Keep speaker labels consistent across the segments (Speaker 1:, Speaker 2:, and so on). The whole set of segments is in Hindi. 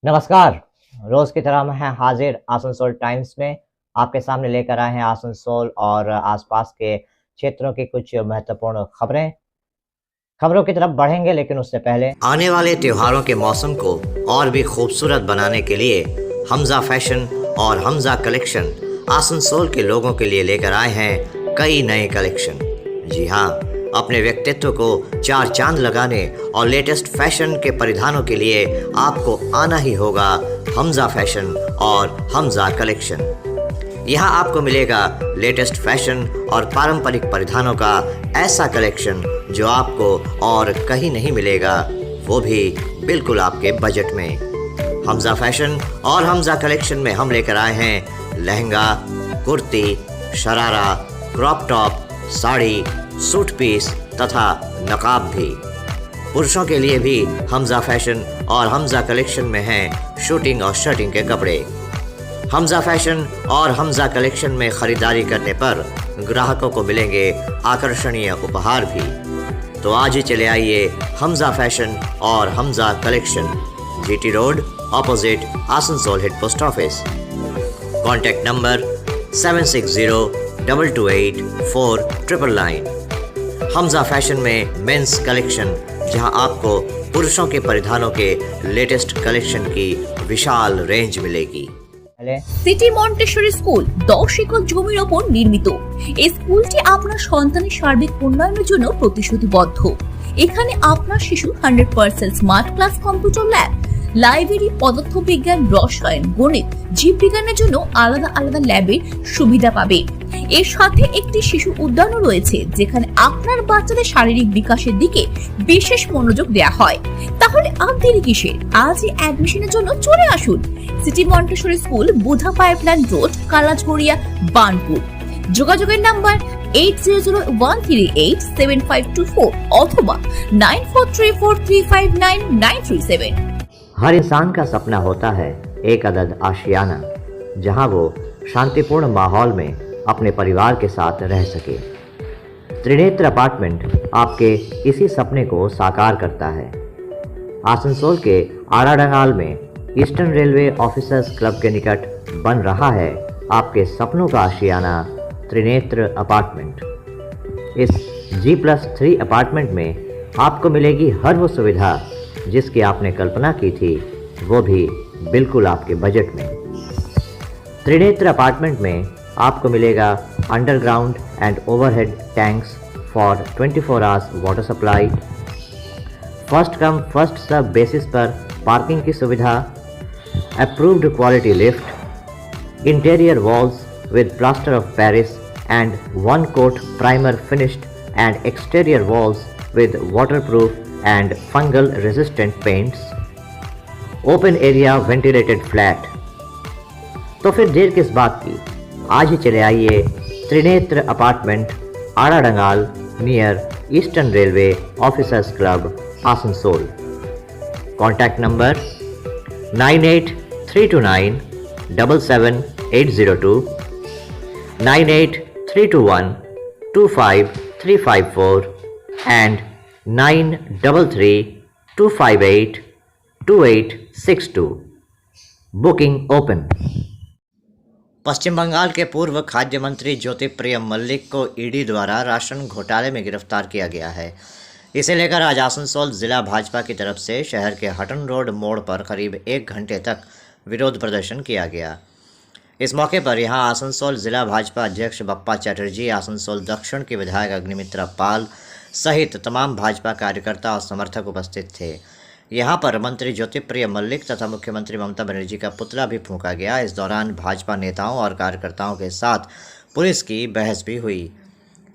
Speaker 1: नमस्कार। रोज की तरह हम हैं हाजिर आसनसोल टाइम्स में। आपके सामने लेकर आए हैं आसनसोल और आसपास के क्षेत्रों की कुछ महत्वपूर्ण खबरें। खबरों की तरफ बढ़ेंगे, लेकिन उससे पहले
Speaker 2: आने वाले त्योहारों के मौसम को और भी खूबसूरत बनाने के लिए हमजा फैशन और हमजा कलेक्शन आसनसोल के लोगों के लिए लेकर आए हैं कई नए कलेक्शन। जी हाँ, अपने व्यक्तित्व को चार चांद लगाने और लेटेस्ट फैशन के परिधानों के लिए आपको आना ही होगा हमजा फैशन और हमजा कलेक्शन। यहाँ आपको मिलेगा लेटेस्ट फैशन और पारंपरिक परिधानों का ऐसा कलेक्शन जो आपको और कहीं नहीं मिलेगा, वो भी बिल्कुल आपके बजट में। हमजा फैशन और हमजा कलेक्शन में हम लेकर आए हैं lehenga, kurti, sharara, crop top, sari, suit piece तथा नकाब भी। पुरुषों के लिए भी हमजा फैशन और हमजा कलेक्शन में हैं शूटिंग और शर्टिंग के कपड़े। हमजा फैशन और हमजा कलेक्शन में खरीदारी करने पर ग्राहकों को मिलेंगे आकर्षणीय उपहार भी। तो आज ही चले आइए हमजा फैशन और Hamza collection, GT road, opposite Asansol head post office. Contact number 7602284999। Hamza fashion में मेंस कलेक्शन, जहां आपको पुरुषों के परिधानों के लेटेस्ट कलेक्शन की विशाल रेंज मिलेगी।
Speaker 3: সিটি মন্টেসরি স্কুল 10 একর জমির ওপর নির্মিত। এই স্কুলটি আপনার সন্তানের সার্বিক উন্নয়নের জন্য প্রতিশ্রুতিবদ্ধ। এখানে আপনার শিশু 100% smart class, computer lab, library, পদার্থবিজ্ঞান, রসায়ন, গণিত, জীববিজ্ঞানের জন্য আলাদা আলাদা ল্যাবের সুবিধা পাবে। এর সাথে একটি শিশু উদ্যানও রয়েছে, যেখানে আপনার বাচ্চাদের শারীরিক বিকাশের দিকে বিশেষ মনোযোগ দেওয়া হয়। তাহলে আর দেরি কিসের? আজই অ্যাডমিশনের জন্য চলে আসুন সিটি মন্টেসরি স্কুল, বুধা পাইপলাইন রোড, কালাঝরিয়া, বার্নপুর। যোগাযোগের নাম্বার 8001387524 অথবা 9434359937।
Speaker 1: हर इंसान का सपना होता है एक अदद आशियाना, जहां वो शांतिपूर्ण माहौल में अपने परिवार के साथ रह सके। त्रिनेत्र अपार्टमेंट आपके इसी सपने को साकार करता है। आसनसोल के आड़ाडंगाल में ईस्टर्न रेलवे ऑफिसर्स क्लब के निकट बन रहा है आपके सपनों का आशियाना त्रिनेत्र अपार्टमेंट। इस G+3 अपार्टमेंट में आपको मिलेगी हर वो सुविधा जिसकी आपने कल्पना की थी, वो भी बिल्कुल आपके बजट में। त्रिनेत्र अपार्टमेंट में आपको मिलेगा underground and overhead tanks for 24 hours water supply, first come first serve basis पर पार्किंग की सुविधा, approved quality lift, interior walls with plaster of Paris and 1 coat primer finished and exterior walls with waterproof and fungal resistant paints, open area ventilated flat। तो फिर देर किस बात की, आज ही चले आइए Trinetra apartment, Aradangal, near eastern railway officers club, Asansol. Contact number 9832977802, 9832125354 and 9332582862। Booking open. Paschim Bangal के पूर्व खाद्य मंत्री ज्योतिप्रिय मल्लिक को ईडी द्वारा राशन घोटाले में गिरफ्तार किया गया है। इसे लेकर आज आसनसोल जिला भाजपा की तरफ से शहर के हटन रोड मोड़ पर करीब 1 घंटे तक विरोध प्रदर्शन किया गया। इस मौके पर यहां आसनसोल जिला भाजपा अध्यक्ष बप्पा चटर्जी, आसनसोल दक्षिण के विधायक अग्निमित्रा पाल सहित तमाम भाजपा कार्यकर्ता और समर्थक उपस्थित थे। यहां पर मंत्री ज्योतिप्रिय मल्लिक तथा मुख्यमंत्री ममता बनर्जी का पुतला भी फूंका गया। इस दौरान भाजपा नेताओं और कार्यकर्ताओं के साथ पुलिस की बहस भी हुई।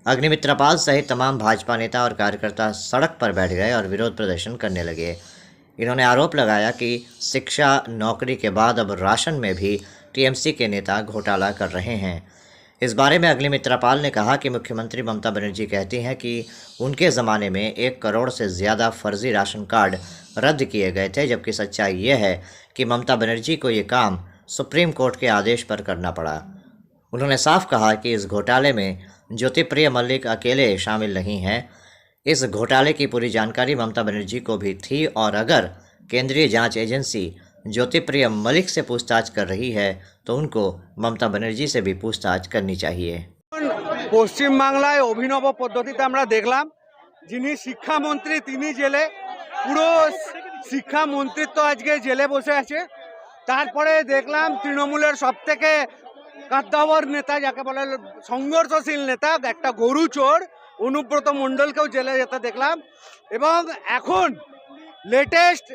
Speaker 1: अग्निमित्रा पाल सहित तमाम भाजपा नेता और कार्यकर्ता सड़क पर बैठ गए और विरोध प्रदर्शन करने लगे। इन्होंने आरोप लगाया कि शिक्षा, नौकरी के बाद अब राशन में भी टीएमसी के नेता घोटाला कर रहे हैं। इस बारे में अग्निमित्रा पाल ने कहा कि मुख्यमंत्री ममता बनर्जी कहती हैं कि उनके ज़माने में 1 करोड़ से ज़्यादा फर्जी राशन कार्ड रद्द किए गए थे, जबकि सच्चाई ये है कि ममता बनर्जी को ये काम सुप्रीम कोर्ट के आदेश पर करना पड़ा। उन्होंने साफ कहा कि इस घोटाले में ज्योतिप्रिय मल्लिक अकेले शामिल नहीं हैं। इस घोटाले की पूरी जानकारी ममता बनर्जी को भी थी और अगर केंद्रीय जांच एजेंसी
Speaker 2: ज्योतिप्रिय मलिक से पूछताछ कर रही है तो उनको ममता बनर्जी से भी पूछताछ करनी चाहिए।
Speaker 4: পশ্চিম বাংলায় অভিনব পদ্ধতিতে আমরা দেখলাম যিনি শিক্ষামন্ত্রী তিনি জেলে, পুরো শিক্ষা মন্ত্রিত্ব আজকে জেলে বসে আছে। তারপরে দেখলাম তৃণমূলের সবথেকে কাদ্দাবর নেতা যাকে বলে সংঘর্ষশীল নেতা একটা গরু চোর অনুব্রত মণ্ডলকেও জেলে যেতে দেখলাম। এবং এখন লেটেস্ট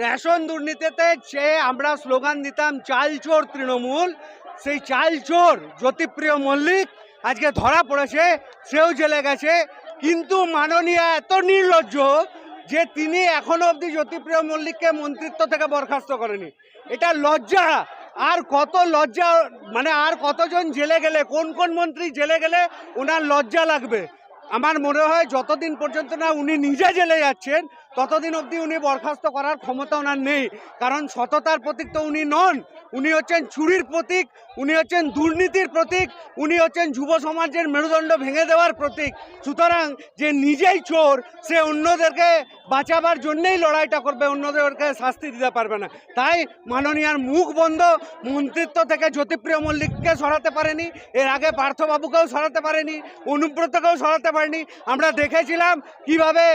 Speaker 4: রেশন দুর্নীতিতে যে আমরা স্লোগান দিতাম চাল চোর তৃণমূল, সেই চাল চোর জ্যোতিপ্রিয় মল্লিক আজকে ধরা পড়েছে, সেও জেলে গেছে। কিন্তু মাননীয় এত নির্লজ্জ যে তিনি এখনো অবধি জ্যোতিপ্রিয় মল্লিককে মন্ত্রিত্ব থেকে বরখাস্ত করেনি। এটা লজ্জা। আর কত লজ্জা, মানে আর কতজন জেলে গেলে, কোন কোন মন্ত্রী জেলে গেলে ওনার লজ্জা লাগবে। আমার মনে হয় যতদিন পর্যন্ত না উনি নিজে জেলে যাচ্ছেন ততদিন অবধি উনি বরখাস্ত করার ক্ষমতা ওনার নেই। কারণ সততার প্রতীক তো উনি নন, উনি হচ্ছেন চুরির প্রতীক, উনি হচ্ছেন দুর্নীতির প্রতীক, উনি হচ্ছেন যুব সমাজের মেরুদণ্ড ভেঙে দেওয়ার প্রতীক। সুতরাং যে নিজেই চোর সে অন্যদেরকে বাঁচাবার জন্যেই লড়াইটা করবে, অন্যদেরকে শাস্তি দিতে পারবে না। তাই মাননীয়ার মুখ বন্ধ, মন্ত্রিত্ব থেকে জ্যোতিপ্রিয় মল্লিককে সরাতে পারেনি, এর আগে পার্থবাবুকেও সরাতে পারেনি, অনুব্রতকেও সরাতে পারেনি। আমরা দেখেছিলাম কিভাবে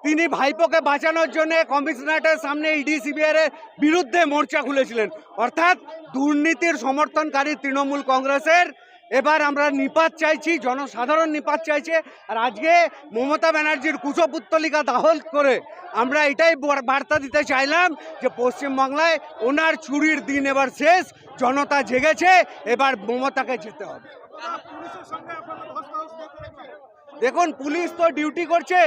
Speaker 4: তিনি ভাইপোকে বাঁচানোর জন্য কমিশনারেটের সামনে ইডি সিবিআইয়ের বিরুদ্ধে মোর্চা খুলেছিলেন। অর্থাৎ দুর্নীতির সমর্থনকারী তৃণমূল কংগ্রেসের এবার আমরা নিপাত চাইছি, জনসাধারণ নিপাত চাইছে। আর আজকে মমতা ব্যানার্জির কুশপুত্তলিকা দাহল করে আমরা এটাই বার্তা দিতে চাইলাম যে পশ্চিমবাংলায় ওনার চুরির দিন এবার শেষ, জনতা জেগেছে, এবার মমতাকে যেতে হবে। দেখুন পুলিশ তো ডিউটি করছে,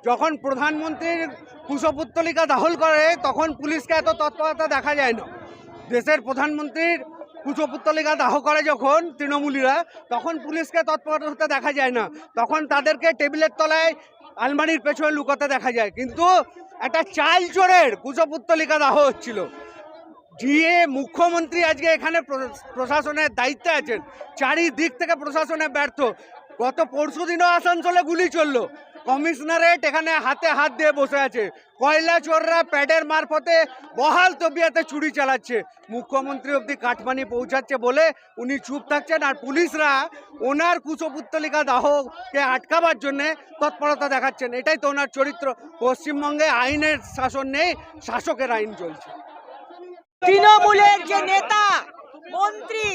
Speaker 4: যখন প্রধানমন্ত্রীর কুশপুত্তলিকা দাহল করে তখন পুলিশকে এত তৎপরতা দেখা যায় না। দেশের প্রধানমন্ত্রীর কুশপুত্তলিকা দাহ করে যখন তৃণমূলীরা, তখন পুলিশকে তৎপরতা দেখা যায় না, তখন তাদেরকে টেবিলের তলায় আলমারির পেছনে লুকাতে দেখা যায়। কিন্তু একটা চাল চোরের কুশপুত্তলিকা দাহ হচ্ছিল, যে মুখ্যমন্ত্রী আজকে এখানে প্রশাসনের দায়িত্বে আছেন, চারিদিক থেকে প্রশাসনে ব্যর্থ। গত পরশুদিনও আসানসোলে গুলি চললো, কমিশনারেট এখানে হাতে হাত দিয়ে বসে আছে, কয়লা চোররা প্যাডের মারফতে বহাল তবিয়াতে চুরি চালাচ্ছে। মুখ্যমন্ত্রী অবধি কাটমানি পৌঁছাচ্ছে বলে উনি চুপ থাকছেন, আর পুলিশরা ওনার কুশপুত্তলিকা দাহকে আটকাবার জন্যে তৎপরতা দেখাচ্ছেন। এটাই তো ওনার চরিত্র। পশ্চিমবঙ্গে আইনের শাসন নেই, শাসকের আইন চলছে।
Speaker 5: তৃণমূলের যে নেতা মন্ত্রী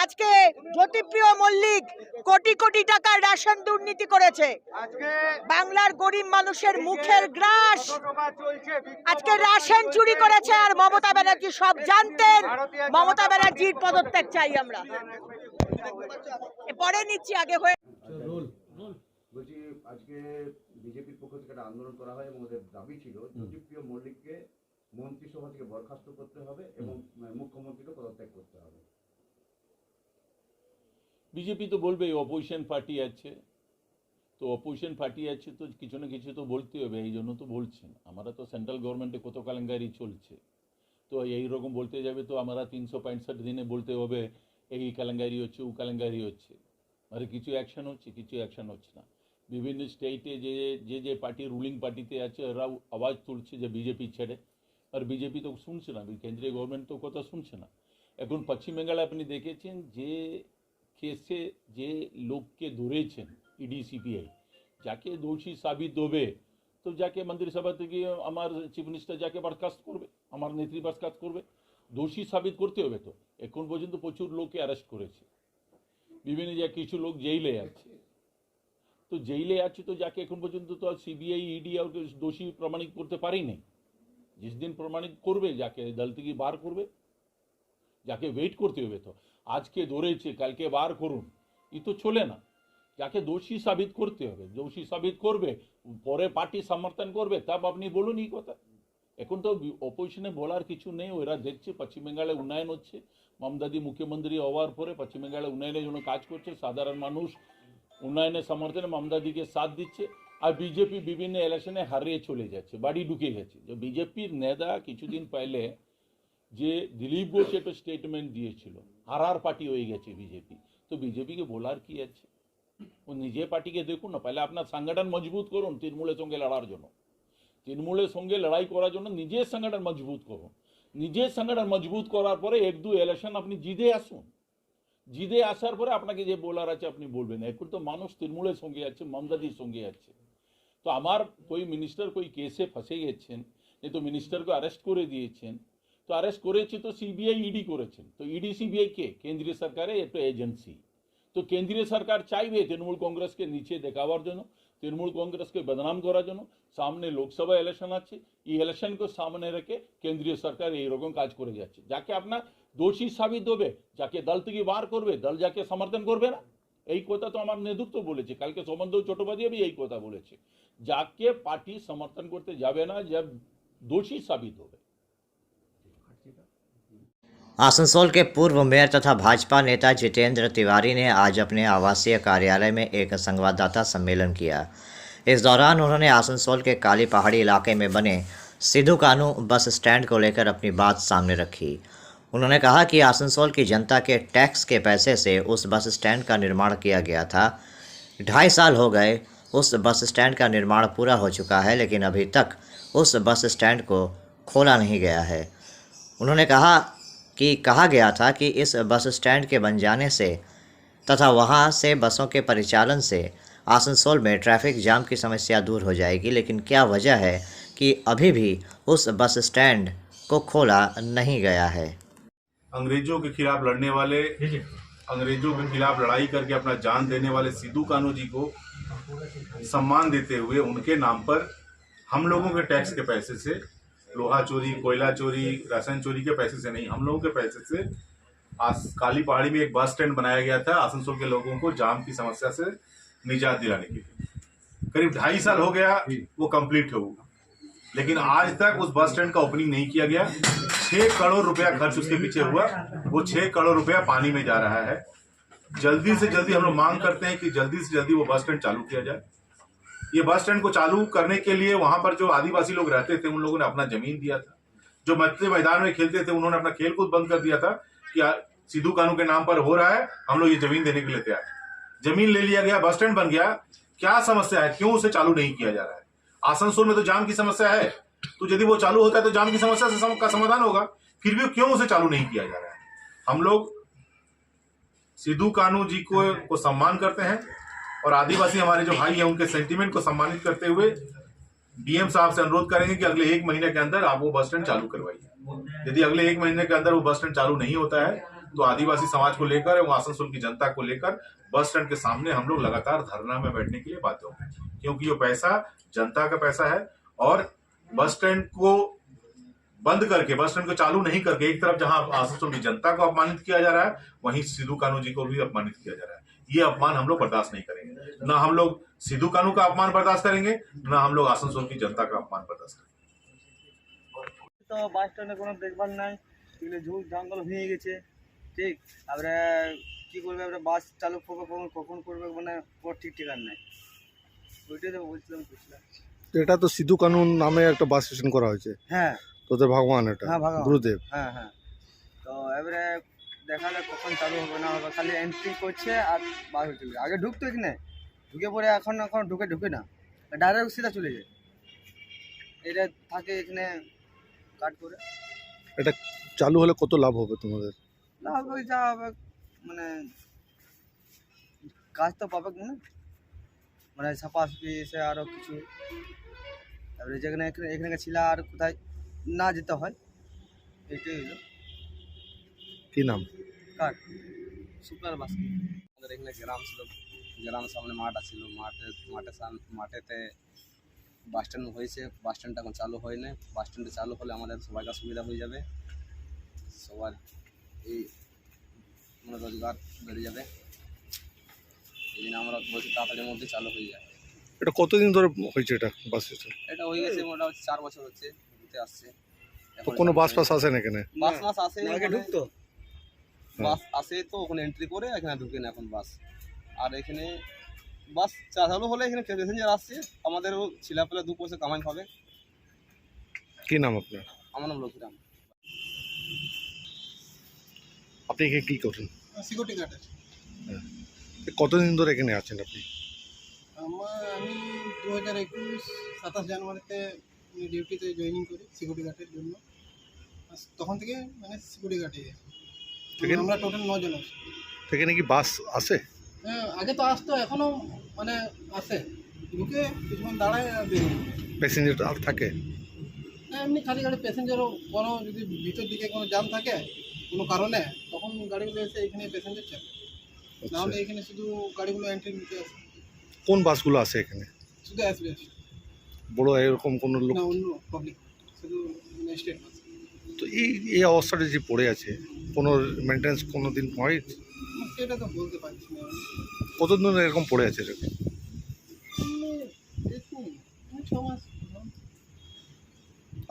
Speaker 5: আজকে জ্যোতিপ্রিয় মল্লিক কোটি কোটি টাকার রেশন দুর্নীতি করেছে, বাংলার গরিব মানুষের মুখের গ্রাস, আজকে রেশন চুরি করেছে। আর মমতা ব্যানার্জি সব জানতেন। মমতা ব্যানার্জির পদত্যাগ চাই আমরা। পরে নিচ্ছি, আগে হয়ে
Speaker 6: বলছি আজকে বিজেপির পক্ষ থেকে একটা আন্দোলন করা হয় এবং ওদের দাবি ছিল জ্যোতিপ্রিয় মল্লিককে মন্ত্রিসভা থেকে বরখাস্ত করতে হবে এবং মুখ্যমন্ত্রীকে পদত্যাগ করতে হবে।
Speaker 7: বিজেপি তো বলবে অপোজিশন পার্টি আছে, তো অপোজিশন পার্টি আছে তো কিছু না কিছু তো বলতে হবে, এই জন্য তো বলছেন। আমরা তো সেন্ট্রাল গভর্নমেন্টে কত কালেঙ্গারি চলছে, তো এইরকম বলতে যাবে তো আমরা 365 দিনে বলতে হবে এই কালেঙ্গারি হচ্ছে, ও কালেঙ্গারি হচ্ছে, মানে কিছু অ্যাকশন হচ্ছে, কিছু অ্যাকশন হচ্ছে না। বিভিন্ন স্টেটে যে পার্টি রুলিং পার্টিতে আছে ওরাও আওয়াজ তুলছে যে বিজেপি ছেড়ে, আর বিজেপি তো শুনছে না, কেন্দ্রীয় গভর্নমেন্ট তো কথা শুনছে না। এখন পশ্চিম বাংলায় আপনি দেখেছেন যে কেসে যে লোককে ধরেছেন ইডি সিবিআই, যাকে দোষী সাবিত হবে তো যাকে মন্ত্রিসভা থেকে আমার চিফ মিনিস্টার যাকে বরখাস্ত করবে, আমার নেত্রী বরখাস্ত করবে, দোষী সাবিত করতে হবে। তো এখন পর্যন্ত প্রচুর লোককে অ্যারেস্ট করেছে, বিভিন্ন জায়গায় কিছু লোক জেলে আছে, তো জেলে আছে তো যাকে এখন পর্যন্ত তো সিবিআই ইডি আর দোষী প্রমাণিত করতে পারেনি। যেদিন প্রমাণিত করবে যাকে দল থেকে বার করবে, যাকে ওয়েট করতে হবে। তো আজকে ধরেছে কালকে বার করুন, ই তো চলে না। যাকে দোষী সাবিত করতে হবে, দোষী সাবিত করবে, পরে পার্টি সমর্থন করবে, তব আপনি বলুন এই কথা। এখন তো অপোজিশনে বলার কিছু নেই, ওরা দেখছে পশ্চিম বাংলায় উন্নয়ন হচ্ছে, মমতাদি মুখ্যমন্ত্রী হওয়ার পরে পশ্চিম বাংলায় উন্নয়নের জন্য কাজ করছে, সাধারণ মানুষ উন্নয়নের সমর্থনে মমতাদিকে সাথ দিচ্ছে, আর বিজেপি বিভিন্ন ইলেকশনে হারিয়ে চলে যাচ্ছে, বাড়ি ঢুকে গেছে। যে বিজেপির নেতা কিছুদিন পহলে যে দিলীপ ঘোষ একটা স্টেটমেন্ট দিয়েছিল, আর পার্টি হয়ে গেছে বিজেপি, তো বিজেপিকে বলার কি আছে? ও নিজে পার্টিকে দেখুন না, পহলে আপনার সংগঠন মজবুত করুন তৃণমূলের সঙ্গে লড়ার জন্য, তৃণমূলের সঙ্গে লড়াই করার জন্য নিজের সংগঠন মজবুত করুন। নিজের সংগঠন মজবুত করার পরে এক দু ইলেকশন আপনি জিতে আসুন, জিতে আসার পরে আপনাকে যে বলার আছে আপনি বলবেন। এখন তো মানুষ তৃণমূলের সঙ্গে আছে, মমতাদির সঙ্গে আছে। তো আমার कोई मिनिस्टर कोई केसे फंसे গেছেন, नहीं तो मिनिस्टर को अरेस्ट করে দিয়েছেন, তো अरेस्ट করেছে তো সিবিআই ইডি করেছেন। তো ইডি সিবিআই কে? কেন্দ্রীয় সরকারের একটা এজেন্সি। তো কেন্দ্রীয় সরকার চাইবে তৃণমূল কংগ্রেসকে নিচে দেখাবার জন্য, তৃণমূল কংগ্রেসকে বদনাম করার জন্য। সামনে লোকসভা ইলেকশন আছে, এই ইলেকশনকে সামনে রেখে কেন্দ্রীয় সরকার এইরকম কাজ করে যাচ্ছে। যাকে আপনার দোষী সাবিত হবে, যাকে দল থেকে বার করবে, দল যাকে সমর্থন করবে না, এই কথা তো আমার নেতৃত্ব বলেছে। কালকে সোমনদেব চট্টোপাধ্যায় भी এই কথা বলেছে, যাকে পার্টি সমর্থন করতে যাবে না, जब दोषी साबित হবে।
Speaker 2: आसनसोल के पूर्व मेयर तथा भाजपा नेता जितेंद्र तिवारी ने आज अपने आवासीय कार्यालय में एक संवाददाता सम्मेलन किया। इस दौरान उन्होंने आसनसोल के काली पहाड़ी इलाके में बने सिद्धू कानू बस स्टैंड को लेकर अपनी बात सामने रखी। उन्होंने कहा कि आसनसोल की जनता के टैक्स के पैसे से उस बस स्टैंड का निर्माण किया गया था। 2.5 साल हो गए उस बस स्टैंड का निर्माण पूरा हो चुका है, लेकिन अभी तक उस बस स्टैंड को खोला नहीं गया है। उन्होंने कहा गया था कि इस बस स्टैंड के बन जाने से तथा वहां से बसों के परिचालन से आसनसोल में ट्रैफिक जाम की समस्या दूर हो जाएगी, लेकिन क्या वजह है कि अभी भी उस बस स्टैंड को खोला नहीं गया है।
Speaker 8: अंग्रेजों के खिलाफ लड़ने वाले, अंग्रेजों के खिलाफ लड़ाई करके अपना जान देने वाले सिद्धू कान्हू जी को सम्मान देते हुए उनके नाम पर हम लोगों के टैक्स के पैसे से, लोहा चोरी, कोयला चोरी, राशन चोरी के पैसे से नहीं, हम लोगों के पैसे से काली पहाड़ी में एक बस स्टैंड बनाया गया था आसनसोल के लोगों को जाम की समस्या से निजात दिलाने के लिए। करीब 2.5 साल हो गया वो कंप्लीट हो, लेकिन आज तक उस बस स्टैंड का ओपनिंग नहीं किया गया। 6 करोड़ रुपया खर्च उसके पीछे हुआ, वो 6 करोड़ रुपया पानी में जा रहा है। जल्दी से जल्दी हम लोग मांग करते हैं कि जल्दी से जल्दी वो बस स्टैंड चालू किया जाए। ये बस स्टैंड को चालू करने के लिए वहां पर जो आदिवासी लोग रहते थे उन लोगों ने अपना जमीन दिया था। जो बच्चे मैदान में खेलते थे उन्होंने अपना खेल कूद बंद कर दिया था कि सिद्धू कानू के नाम पर हो रहा है, हम लोग ये जमीन देने के लिए तैयार। जमीन ले लिया गया, बस स्टैंड बन गया, क्या समस्या है, क्यों उसे चालू नहीं किया जा रहा है? आसनसोल में तो जाम की समस्या है, तो यदि वो चालू होता है तो जाम की समस्या का समाधान होगा, फिर भी क्यों उसे चालू नहीं किया जा रहा है? हम लोग सिद्धू कानू जी को सम्मान करते हैं और आदिवासी हमारे जो भाई हैं उनके सेंटीमेंट को सम्मानित करते हुए डीएम साहब से अनुरोध करेंगे कि अगले 1 महीने के अंदर आप वो बस स्टैंड चालू करवाइए। यदि अगले 1 महीने के अंदर वो बस स्टैंड चालू नहीं होता है तो आदिवासी समाज को लेकर एवं आसनसोल की जनता को लेकर बस स्टैंड के सामने हम लोग लगातार धरना में बैठने के लिए बाध्य होंगे, क्योंकि ये पैसा जनता का पैसा है। और बस स्टैंड को बंद करके, बस स्टैंड को चालू नहीं करके एक तरफ जहां आसनसोल की जनता को अपमानित किया जा रहा है, वहीं सिद्धू कानू जी को भी अपमानित किया जा रहा है। ये अपमान हम लोग बर्दाश्त नहीं करेंगे। ना हम लोग सिद्धू कानू का अपमान बर्दाश्त करेंगे, ना हम लोग आसनसोल की जनता का अपमान बर्दाश्त करेंगे।
Speaker 9: তো বাস স্ট্যান্ডে কোনো দেখভাল নাই, এগুলো ঝুল জঙ্গল হয়ে গেছে, ঠিক। তারপরে কী করবে, আমরা বাস চালু করবো কখন করবে, মানে কোনো ঠিক ঠিকানা নাই। ওইটাই তো বলছিলাম।
Speaker 10: এটা তো সিদ্ধু কানু নামে একটা বাস স্টেশন করা হয়েছে।
Speaker 9: হ্যাঁ,
Speaker 10: তোদের ভগবান এটা,
Speaker 9: হ্যাঁ ভগবান,
Speaker 10: গুরুদেব।
Speaker 9: হ্যাঁ হ্যাঁ। তো এবারে দেখা যাক কখন চালু হবে না হবে, খালি এন্ট্রি করছে আর বার হয়ে চলে। আগে ঢুকতো এখানে, ঢুকে পরে এখন ঢুকে না, ডাইরেক্ট সিধা চলে যায়। এটা থাকে এখানে কাট করে।
Speaker 10: এটা চালু হলে কত লাভ হবে তোমাদের?
Speaker 9: লাভ হবে যা হবে, মানে কাজ তো পাবে না, মানে ছাপাছাপি সে আরও কিছু। তারপরে যেখানে এখানে ছিল আর কোথায় না যেতে হয়, এটাই হলো।
Speaker 10: কি নাম?
Speaker 9: কার? শুক্লার বাস। আমাদের এখানে গ্রাম ছিল, গ্রামের সামনে মাঠ আছিল, মাঠেতে বাস স্ট্যান্ড হয়েছে। বাস স্ট্যান্ডটা এখন চালু হয় না। বাস স্ট্যান্ডে চালু হলে আমাদের সবাইকার সুবিধা হয়ে যাবে, সবার এই মানে রোজগার বেড়ে যাবে। এই জন্য আমরা বলছি তাড়াতাড়ির মধ্যে চালু হয়ে যায়।
Speaker 10: এটা কতদিন ধরে হয়েছে এটা বাস স্টেশন?
Speaker 9: এটা হয়ে গেছে মোটামুটি 4 বছর হচ্ছে, ঘুরতে আসছে।
Speaker 10: তো কোনো বাস ফাস আসে না এখানে?
Speaker 9: বাস আসে, আগে ঢুকতো বাস আসে, তো ওখানে এন্ট্রি করে এখানে ঢুকে না এখন বাস। আর এখানে বাস চালু হলে এখানে প্যাসেঞ্জার আসছে, আমাদেরও ছিলাপেলা 2 পয়সা কামাই হবে।
Speaker 10: কি নাম আপনার?
Speaker 9: আমার নাম লক্ষীরাম।
Speaker 10: আপনি এখানে কি করেন?
Speaker 11: সিকিউরিটি গার্ডের।
Speaker 10: কতদিন ধরে এখানে আছেন আপনি?
Speaker 11: আমি 2021 27 জানুয়ারিতে ডিউটিতে জয়েনিং করি সিকিউরিটি গার্ডের জন্য। তখন থেকে মানে সিকিউরিটি গার্ডে
Speaker 10: সেখানে
Speaker 11: আমরা টোটাল 9 জন আছি।
Speaker 10: সেখানে কি বাস আসে?
Speaker 11: হ্যাঁ, আগে তো আসতো, এখনো মানে আসে, ঢুকে কিছুক্ষণ দাঁড়ায় আর বেরিয়ে যায়।
Speaker 10: প্যাসেঞ্জার আর থাকে?
Speaker 11: হ্যাঁ, এমনি খালি গাড়ি প্যাসেঞ্জারও কোনো যদি ভিতর দিকে কোনো জ্যাম থাকে কোনো কারণে, তখন গাড়িগুলো এসে এখানে প্যাসেঞ্জার চাপে, নাহলে এখানে শুধু গাড়িগুলো এন্ট্রি নিতে আসে।
Speaker 10: কোন বাসগুলো আসে এখানে?
Speaker 11: শুধু আসবে
Speaker 10: বড় এরকম কোনো লোক?
Speaker 11: না, অন্য পাবলিক, শুধু স্টেট বাস।
Speaker 10: তো এই অবস্থাটা যে পড়ে আছে, কোনো মেনটেন্স কোনো দিন হয়?
Speaker 11: সেটা তো বলতে পারছি না।
Speaker 10: কতদিন এরকম পড়ে আছে এরকম?
Speaker 11: দেখুন 6 মাস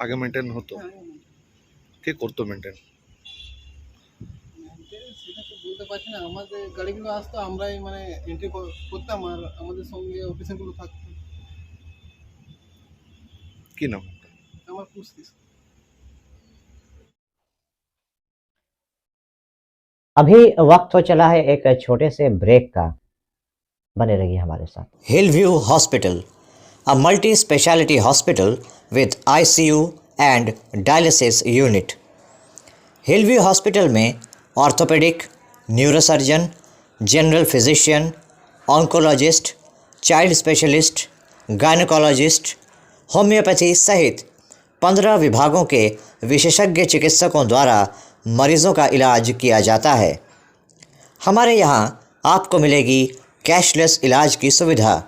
Speaker 10: আগে মেনটেন হতো? কে করতো মেনটেন?
Speaker 11: সেটা তো বলতে পারছি না। আমাদের গাড়িগুলো আসতো, আমরাই মানে এন্ট্রি করতাম আর আমাদের সঙ্গে অফিসারগুলো থাকতো।
Speaker 10: কি নাম?
Speaker 11: আমার পুষতিস।
Speaker 1: अभी वक्त हो चला है एक छोटे से ब्रेक का, बने रहिए हमारे साथ।
Speaker 2: Hillview Hospital, a multi-speciality hospital with ICU and dialysis unit. Hillview Hospital में orthopaedic, neurosurgeon, general physician, oncologist, child specialist, gynaecologist, homeopathy सहित 15 विभागों के विशेषज्ञ चिकित्सकों द्वारा मरीज़ों का इलाज किया जाता है। हमारे यहाँ आपको मिलेगी कैशलेस इलाज की सुविधा।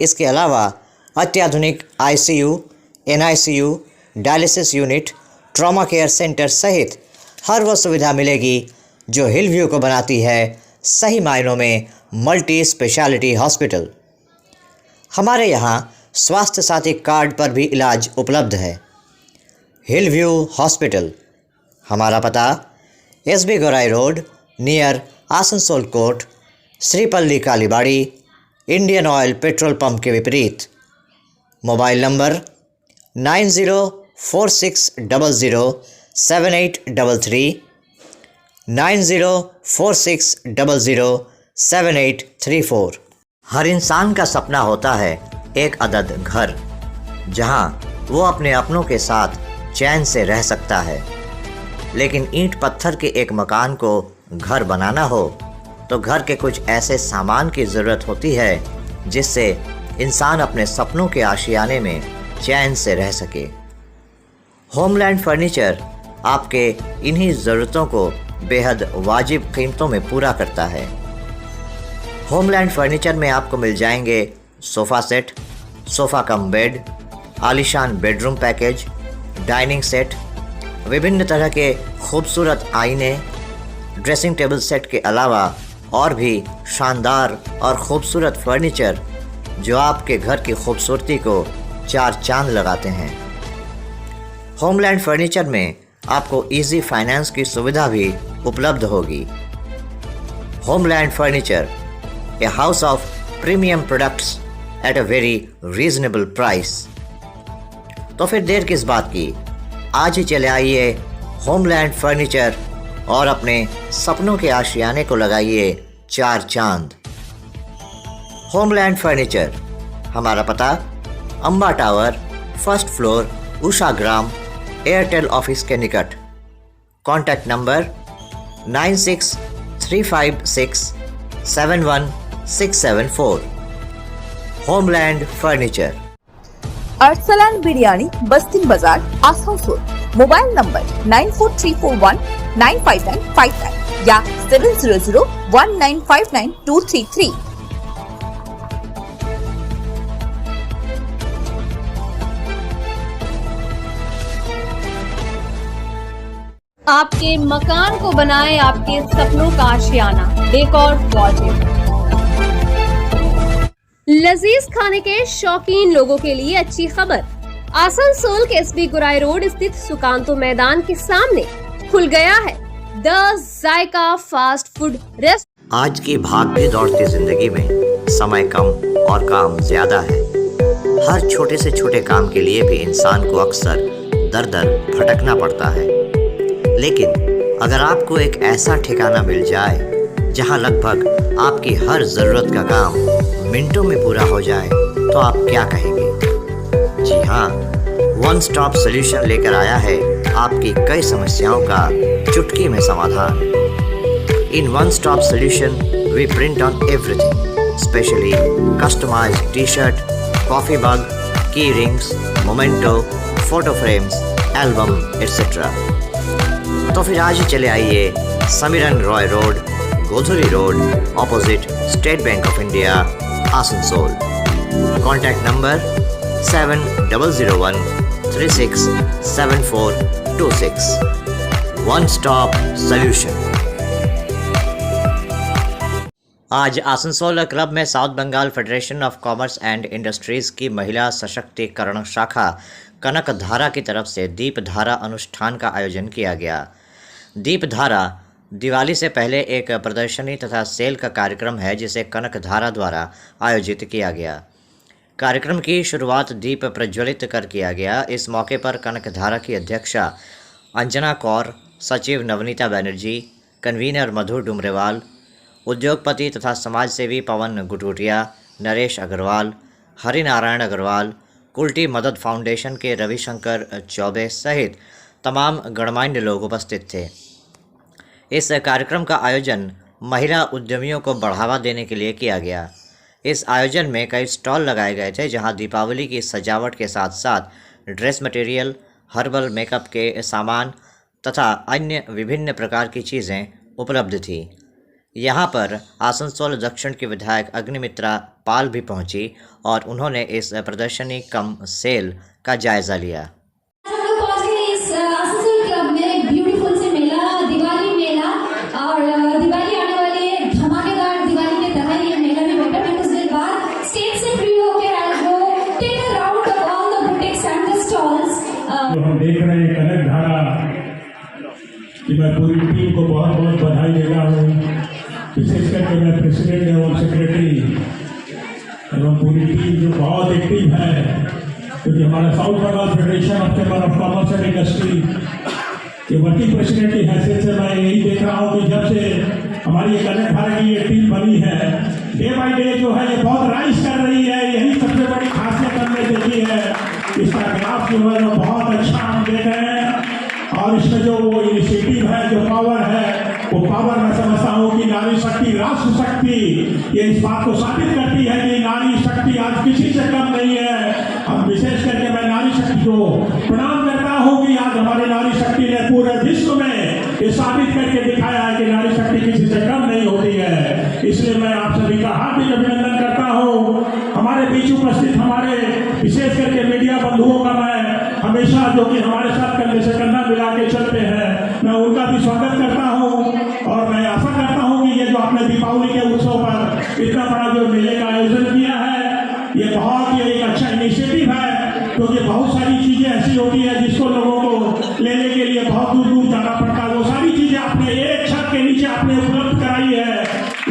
Speaker 2: इसके अलावा अत्याधुनिक ICU, NICU, dialysis unit, trauma care centre सहित हर वह सुविधा मिलेगी जो हिलव्यू को बनाती है सही मायनों में मल्टी स्पेशलिटी हॉस्पिटल। हमारे यहाँ स्वास्थ्य साथी कार्ड पर भी इलाज उपलब्ध है। हिलव्यू हॉस्पिटल, हमारा पता SB Gaurai road near Asansol court, Sripally Kalibari, Indian oil petrol pump के विपरीत। Mobile number 9046007833, 9046007834।
Speaker 1: हर इंसान का सपना होता है एक अदद घर, जहां वो अपने अपनों के साथ चैन से रह सकता है। लेकिन ईंट पत्थर के एक मकान को घर बनाना हो तो घर के कुछ ऐसे सामान की ज़रूरत होती है जिससे इंसान अपने सपनों के आशियाने में चैन से रह सके। होमलैंड फर्नीचर आपके इन्हीं ज़रूरतों को बेहद वाजिब कीमतों में पूरा करता है। होमलैंड फर्नीचर में आपको मिल जाएंगे sofa set, sofa cum bed, आलीशान बेडरूम पैकेज, डाइनिंग सेट, विभिन्न तरह के खूबसूरत आईने, ड्रेसिंग टेबल सेट के अलावा और भी शानदार और ख़ूबसूरत फर्नीचर जो आपके घर की खूबसूरती को 4 चांद लगाते हैं। होमलैंड फर्नीचर में आपको इजी फाइनेंस की सुविधा भी उपलब्ध होगी। Homeland furniture, a house of premium products at a very reasonable price. तो फिर देर किस बात की, आज ही चले आइए होमलैंड फर्नीचर और अपने सपनों के आशियाने को लगाइए 4 चांद। होमलैंड फर्नीचर, हमारा पता Amba tower, first floor, Usha Gram, Airtel office के निकट। Contact number 9635671674। Homeland furniture.
Speaker 3: Arsalan biryani, Bastin Bazar, Asansol. Mobile number 9434195959 या 7001959233।
Speaker 12: आपके मकान को बनाए आपके सपनों का आशियाना, डेकोर वॉलपेपर। लजीज खाने के शौकीन लोगों के लिए अच्छी खबर। आसनसोल के SB गौराई रोड स्थित सुकांतो मैदान के सामने खुल गया है the Zaika fast food rest.
Speaker 1: आज की भाग भी दौड़ती जिंदगी में समय कम और काम ज्यादा है। हर छोटे से छोटे काम के लिए भी इंसान को अक्सर दर दर भटकना पड़ता है। लेकिन अगर आपको एक ऐसा ठिकाना मिल जाए जहां लगभग आपकी हर ज़रूरत का काम मिनटों में पूरा हो जाए तो आप क्या कहेंगे? जी हाँ, वन स्टॉप सॉल्यूशन लेकर आया है
Speaker 2: आपकी कई समस्याओं का चुटकी में समाधान। In one stop solution, we print on everything, especially customized t-shirt, coffee mug, key rings, memento, photo frames, album, etc. तो फिर आज ही चले आइए Samiran Roy road, Godhuli road, opposite State Bank of India, Asansol. Contact number 7001367426। One stop solution. आज आसनसोल क्लब में South Bengal Federation of commerce and Industries की महिला सशक्तिकरण शाखा कनक धारा की तरफ से दीप धारा अनुष्ठान का आयोजन किया गया। दीप धारा दिवाली से पहले एक प्रदर्शनी तथा सेल का कार्यक्रम है जिसे कनक धारा द्वारा आयोजित किया गया। कार्यक्रम की शुरुआत दीप प्रज्वलित कर किया गया। इस मौके पर कनक धारा की अध्यक्षा अंजना कौर, सचिव नवनीता बनर्जी, कन्वीनर मधु डुमरेवाल, उद्योगपति तथा समाजसेवी पवन गुटुटिया, नरेश अग्रवाल, हरिनारायण अग्रवाल, कुल्टी मदद फाउंडेशन के रविशंकर चौबे सहित तमाम गणमान्य लोग उपस्थित थे। इस कार्यक्रम का आयोजन महिला उद्यमियों को बढ़ावा देने के लिए किया गया। इस आयोजन में कई स्टॉल लगाए गए थे जहां दीपावली की सजावट के साथ साथ ड्रेस मटेरियल, हर्बल मेकअप के सामान तथा अन्य विभिन्न प्रकार की चीज़ें उपलब्ध थी। यहां पर आसनसोल दक्षिण की विधायक अग्निमित्रा पाल भी पहुंची और उन्होंने इस प्रदर्शनी कम सेल का जायज़ा लिया।
Speaker 13: हम देख रहे हैं कनक धारा कि मैं पूरी टीम को बहुत बहुत बधाई देता हूँ, विशेष करके मैं प्रेसिडेंट एवं सेक्रेटरी एवं पूरी टीम जो बहुत एक्टिव है, क्योंकि हमारा South Bengal Federation of chamber of commerce and industry के वर्किंग प्रेसिडेंट की हैसियत से मैं यही देख रहा हूँ कि जब से हमारी कनक धारा की ये टीम बनी है, डे बाई डे जो है ये बहुत राइज कर रही है। यही सबसे बड़ी खासियत हमने देखी है। इसका ग्राफ जो है वो बहुत अच्छा हम देख रहे हैं और इसमें जो वो इनिशिएटिव है, जो पावर है, वो पावर मैं समझता हूँ कि नारी शक्ति राष्ट्र शक्ति ये इस बात को साबित करती है कि नारी शक्ति आज किसी से कम नहीं है। हम विशेष करके मैं नारी शक्ति को प्रणाम करता हूँ कि आज हमारी नारी शक्ति ने पूरे विश्व में ये साबित करके दिखाया है कि नारी शक्ति किसी से कम नहीं होती है। इसलिए मैं आप सभी का हार्दिक अभिनंदन करता हूँ। हमारे बीच उपस्थित हमारे विशेष करके मीडिया बंधुओं का मैं हमेशा जो कि हमारे साथ कंधे से कंधा मिला के चलते हैं, मैं उनका भी स्वागत करता हूं और मैं आशा करता हूं कि ये जो आपने दीपावली के उत्सव पर इतना बड़ा जो मेले का आयोजन किया है, ये बहुत ही एक अच्छा इनिशिएटिव है, क्योंकि बहुत सारी चीजें ऐसी होती है जिसको लोगों को लेने के लिए बहुत दूर दूर जाना पड़ता है। वो सारी चीजें आपने एक छत के नीचे आपने उपलब्ध कराई है।